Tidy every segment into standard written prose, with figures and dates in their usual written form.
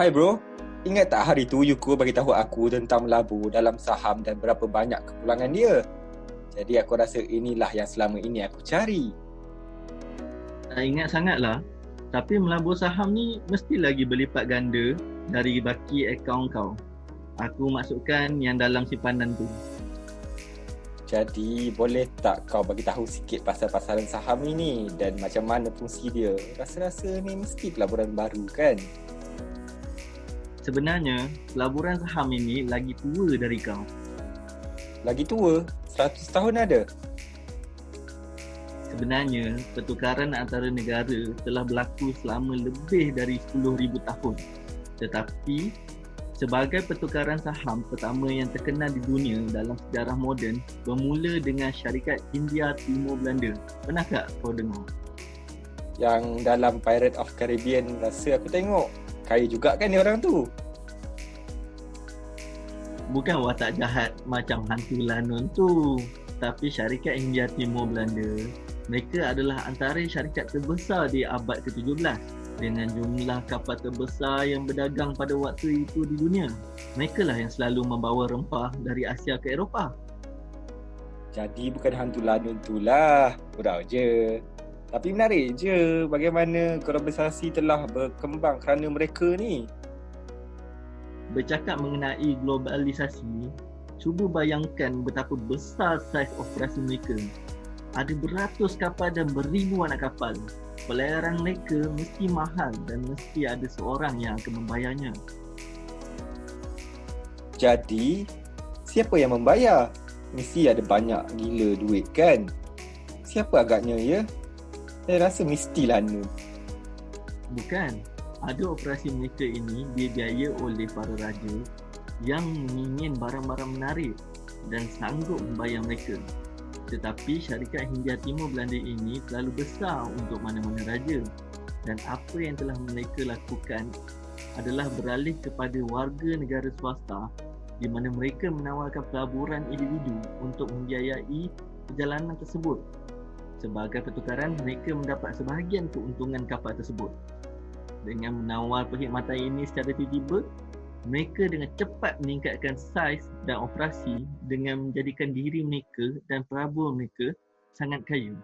Hai bro, ingat tak hari tu Yuko bagi tahu aku tentang melabur dalam saham dan berapa banyak kepulangan dia? Jadi aku rasa inilah yang selama ini aku cari. Tak ingat sangatlah. Tapi melabur saham ni mesti lagi berlipat ganda dari baki akaun kau. Aku masukkan yang dalam simpanan tu. Jadi boleh tak kau bagi tahu sikit pasal pasaran saham ini dan macam mana fungsi dia? Rasa-rasa ni mesti pelaburan baru kan? Sebenarnya, pelaburan saham ini lagi tua dari kau. Lagi tua, 100 tahun ada. Sebenarnya, pertukaran antara negara telah berlaku selama lebih dari 10,000 tahun. Tetapi, sebagai pertukaran saham pertama yang terkenal di dunia dalam sejarah moden bermula dengan syarikat India Timur Belanda. Pernah tak kau dengar? Yang dalam Pirate of Caribbean rasa aku tengok. Kaya juga kan ni orang tu? Bukan watak jahat macam hantu Lanon tu, tapi syarikat India Timur Belanda. Mereka adalah antara syarikat terbesar di abad ke-17 dengan jumlah kapal terbesar yang berdagang pada waktu itu di dunia. Mereka lah yang selalu membawa rempah dari Asia ke Eropah. Jadi bukan hantu lanun tu lah. Gurau je. Tapi menarik je bagaimana globalisasi telah berkembang kerana mereka ni. Bercakap mengenai globalisasi, cuba bayangkan betapa besar saiz operasi mereka. Ada beratus kapal dan beribu anak kapal. Pelayaran mereka mesti mahal dan mesti ada seorang yang akan membayarnya. Jadi, siapa yang membayar? Mesti ada banyak gila duit kan? Siapa agaknya ya? Saya rasa mestilah Nun. Bukan, ada operasi mereka ini dibiaya oleh para raja yang ingin barang-barang menarik dan sanggup membayar mereka. Tetapi syarikat Hindia Timur Belanda ini terlalu besar untuk mana-mana raja, dan apa yang telah mereka lakukan adalah beralih kepada warga negara swasta di mana mereka menawarkan pelaburan individu untuk membiayai perjalanan tersebut. Sebagai pertukaran, mereka mendapat sebahagian keuntungan kapal tersebut. Dengan menawar perkhidmatan ini secara tiba-tiba, mereka dengan cepat meningkatkan saiz dan operasi dengan menjadikan diri mereka dan pelabur mereka sangat kaya.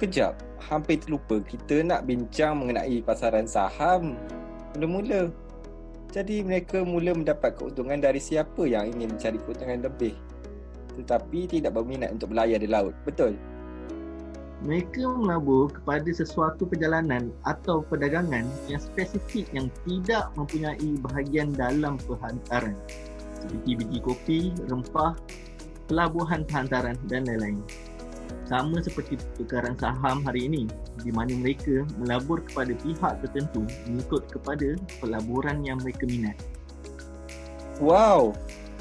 Kejap, hampir terlupa kita nak bincang mengenai pasaran saham. Mula-mula. Jadi mereka mula mendapat keuntungan dari siapa yang ingin mencari keuntungan lebih, tetapi tidak berminat untuk berlayar di laut, betul? Mereka melabur kepada sesuatu perjalanan atau perdagangan yang spesifik yang tidak mempunyai bahagian dalam perhantaran seperti biji kopi, rempah, pelabuhan perhantaran dan lain-lain. Sama seperti pertukaran saham hari ini di mana mereka melabur kepada pihak tertentu mengikut kepada pelaburan yang mereka minat. Wow,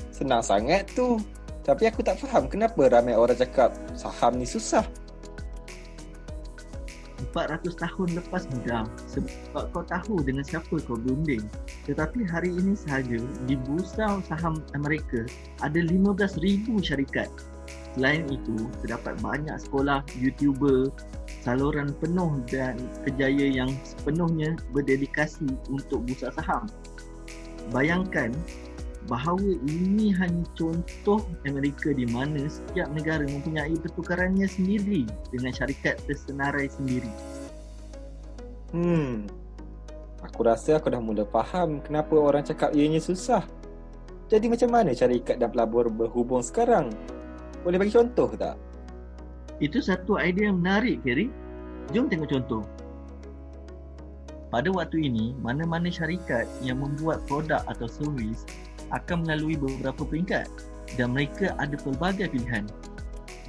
senang sangat tu. Tapi aku tak faham kenapa ramai orang cakap saham ni susah. 400 tahun lepas mudah sebab kau tahu dengan siapa kau berunding. Tetapi hari ini sahaja di bursa saham Amerika ada 15,000 syarikat. Selain itu, terdapat banyak sekolah, YouTuber, saluran penuh dan kerjaya yang sepenuhnya berdedikasi untuk bursa saham. Bayangkan bahawa ini hanya contoh Amerika di mana setiap negara mempunyai pertukarannya sendiri dengan syarikat tersenarai sendiri. Aku rasa aku dah mula faham kenapa orang cakap ianya susah. Jadi macam mana syarikat dan pelabur berhubung sekarang? Boleh bagi contoh tak? Itu satu idea yang menarik, Kerry. Jom tengok contoh. Pada waktu ini, mana-mana syarikat yang membuat produk atau servis akan melalui beberapa peringkat dan mereka ada pelbagai pilihan.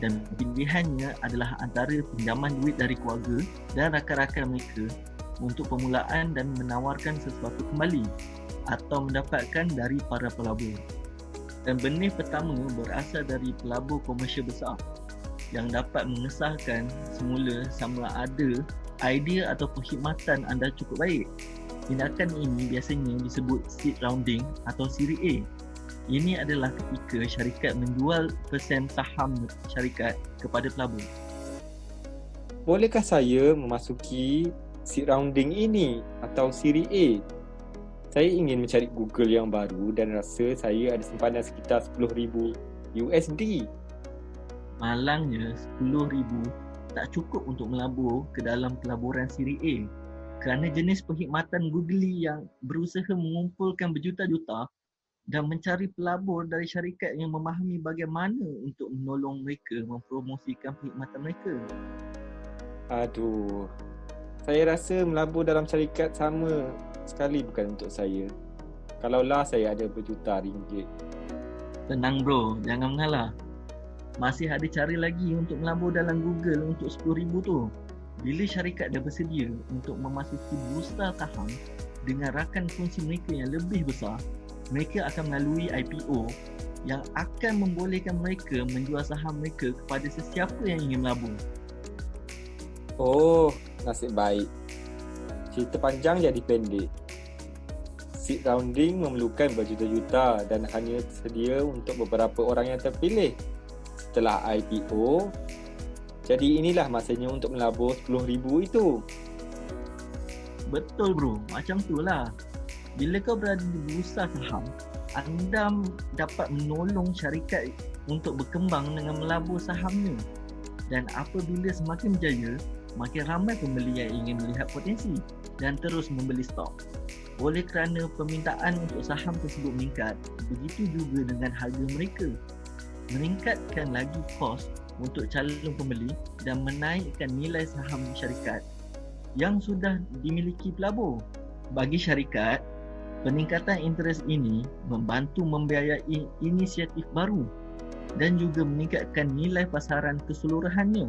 Dan pilihannya adalah antara pinjaman duit dari keluarga dan rakan-rakan mereka untuk permulaan dan menawarkan sesuatu kembali atau mendapatkan dari para pelabur. Dan benih pertama berasal dari pelabur komersial besar yang dapat mengesahkan semula sama ada idea atau perkhidmatan anda cukup baik. Tindakan ini biasanya disebut seed rounding atau siri A. Ini adalah ketika syarikat menjual persen saham syarikat kepada pelabur. Bolehkah saya memasuki seed rounding ini atau siri A? Saya ingin mencari Google yang baru dan rasa saya ada simpanan sekitar 10,000 USD. Malangnya 10,000 tak cukup untuk melabur ke dalam pelaburan siri A kerana jenis perkhidmatan Google yang berusaha mengumpulkan berjuta-juta dan mencari pelabur dari syarikat yang memahami bagaimana untuk menolong mereka mempromosikan perkhidmatan mereka. Aduh, saya rasa melabur dalam syarikat sama sekali bukan untuk saya. Kalaulah saya ada berjuta ringgit. Tenang bro, jangan mengalah. Masih ada cara lagi untuk melabur dalam Google untuk 10,000 tu. Bila syarikat dah bersedia untuk memasuki bursa saham dengan rakan kongsi mereka yang lebih besar, mereka akan melalui IPO yang akan membolehkan mereka menjual saham mereka kepada sesiapa yang ingin melabur. Oh, nasib baik. Cerita panjang jadi pendek. Seed rounding memerlukan berjuta-juta dan hanya tersedia untuk beberapa orang yang terpilih. Setelah IPO, jadi inilah masanya untuk melabur 10,000 itu. Betul bro, macam tu lah. Bila kau berada di bursa saham, anda dapat menolong syarikat untuk berkembang dengan melabur sahamnya. Dan apabila semakin berjaya, makin ramai pembeli yang ingin melihat potensi dan terus membeli stok. Oleh kerana permintaan untuk saham tersebut meningkat, begitu juga dengan harga mereka. Meningkatkan lagi kos untuk calon pembeli dan menaikkan nilai saham syarikat yang sudah dimiliki pelabur. Bagi syarikat, peningkatan interest ini membantu membiayai inisiatif baru dan juga meningkatkan nilai pasaran keseluruhannya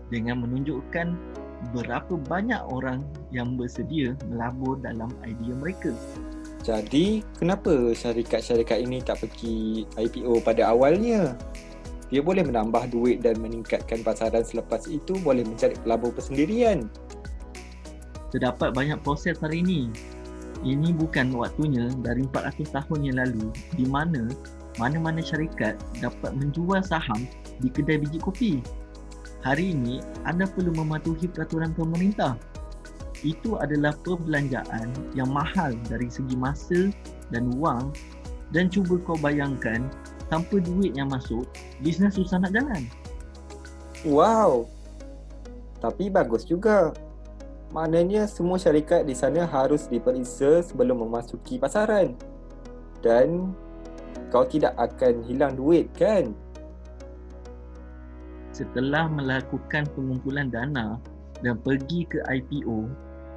dengan menunjukkan berapa banyak orang yang bersedia melabur dalam idea mereka. Jadi, kenapa syarikat-syarikat ini tak pergi IPO pada awalnya? Dia boleh menambah duit dan meningkatkan pasaran, selepas itu boleh mencari pelabur persendirian. Terdapat banyak proses hari ini. Ini bukan waktunya dari 400 tahun yang lalu di mana mana-mana syarikat dapat menjual saham di kedai biji kopi. Hari ini, anda perlu mematuhi peraturan pemerintah. Itu adalah perbelanjaan yang mahal dari segi masa dan wang, dan cuba kau bayangkan, tanpa duit yang masuk, bisnes susah nak jalan. Wow, tapi bagus juga. Maknanya semua syarikat di sana harus diperiksa sebelum memasuki pasaran. Dan kau tidak akan hilang duit kan? Setelah melakukan pengumpulan dana dan pergi ke IPO,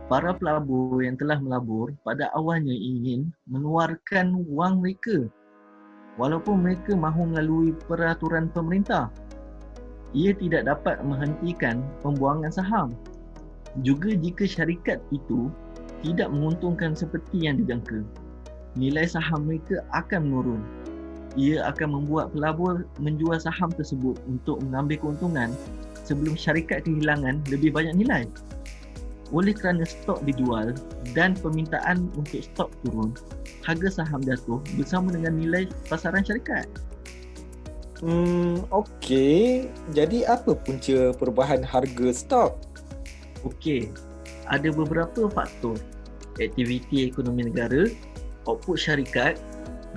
para pelabur yang telah melabur pada awalnya ingin mengeluarkan wang mereka walaupun mereka mahu melalui peraturan pemerintah. Ia tidak dapat menghentikan pembuangan saham. Juga jika syarikat itu tidak menguntungkan seperti yang dijangka, nilai saham mereka akan menurun. Ia akan membuat pelabur menjual saham tersebut untuk mengambil keuntungan sebelum syarikat kehilangan lebih banyak nilai. Oleh kerana stok dijual dan permintaan untuk stok turun, harga saham jatuh bersama dengan nilai pasaran syarikat. Okey. Jadi apa punca perubahan harga stok? Okey, ada beberapa faktor. Aktiviti ekonomi negara, output syarikat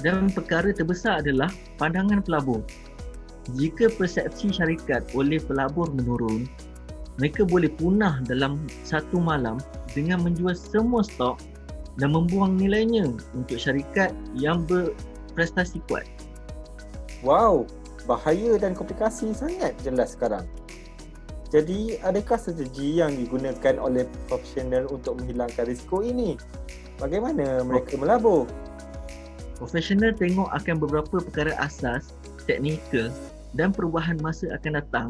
dan perkara terbesar adalah pandangan pelabur. Jika persepsi syarikat oleh pelabur menurun, mereka boleh punah dalam satu malam dengan menjual semua stok dan membuang nilainya untuk syarikat yang berprestasi kuat. Wow, bahaya dan komplikasi sangat jelas sekarang. Jadi, adakah strategi yang digunakan oleh profesional untuk menghilangkan risiko ini? Bagaimana mereka melabur? Profesional tengok akan beberapa perkara asas, teknikal dan perubahan masa akan datang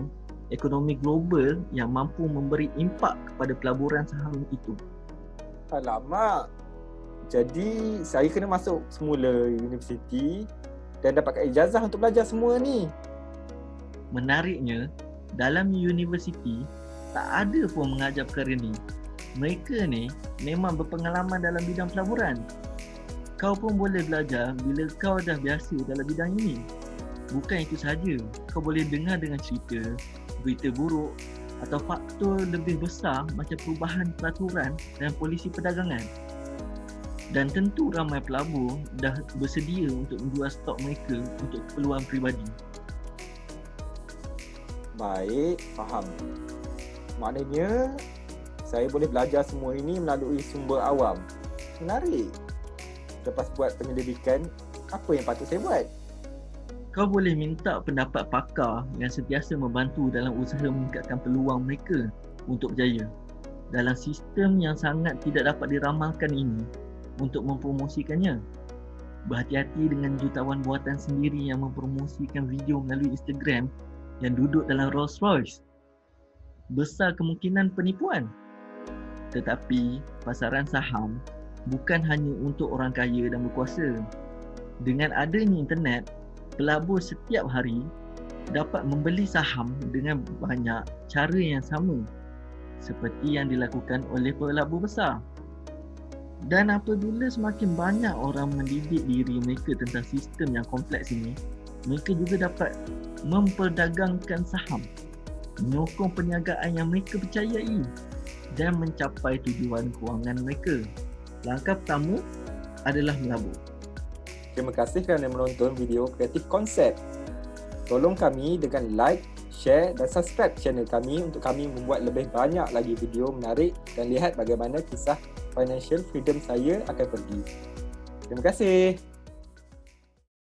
ekonomi global yang mampu memberi impak kepada pelaburan saham itu. Alamak. Jadi, saya kena masuk semula universiti dan dapatkan ijazah untuk belajar semua ni. Menariknya, dalam universiti tak ada pun mengajar perkara ni. Mereka ni memang berpengalaman dalam bidang pelaburan. Kau pun boleh belajar bila kau dah biasa dalam bidang ini. Bukan itu sahaja, kau boleh dengar dengan cerita, berita buruk atau faktor lebih besar macam perubahan peraturan dan polisi perdagangan. Dan tentu ramai pelabur dah bersedia untuk menjual stok mereka untuk keperluan peribadi. Baik, faham. Maknanya saya boleh belajar semua ini melalui sumber awam. Menarik. Lepas buat penyelidikan, apa yang patut saya buat? Kau boleh minta pendapat pakar yang sentiasa membantu dalam usaha meningkatkan peluang mereka untuk berjaya dalam sistem yang sangat tidak dapat diramalkan ini untuk mempromosikannya. Berhati-hati dengan jutawan buatan sendiri yang mempromosikan video melalui Instagram yang duduk dalam Rolls Royce. Besar kemungkinan penipuan. Tetapi pasaran saham bukan hanya untuk orang kaya dan berkuasa. Dengan adanya internet, pelabur setiap hari dapat membeli saham dengan banyak cara yang sama seperti yang dilakukan oleh pelabur besar. Dan apabila semakin banyak orang mendidik diri mereka tentang sistem yang kompleks ini, mereka juga dapat memperdagangkan saham, menyokong perniagaan yang mereka percayai dan mencapai tujuan kewangan mereka. Langkah pertama adalah melabur. Terima kasih kerana menonton video Kreatif Konsep. Tolong kami dengan like, share dan subscribe channel kami untuk kami membuat lebih banyak lagi video menarik dan lihat bagaimana kisah financial freedom saya akan pergi. Terima kasih.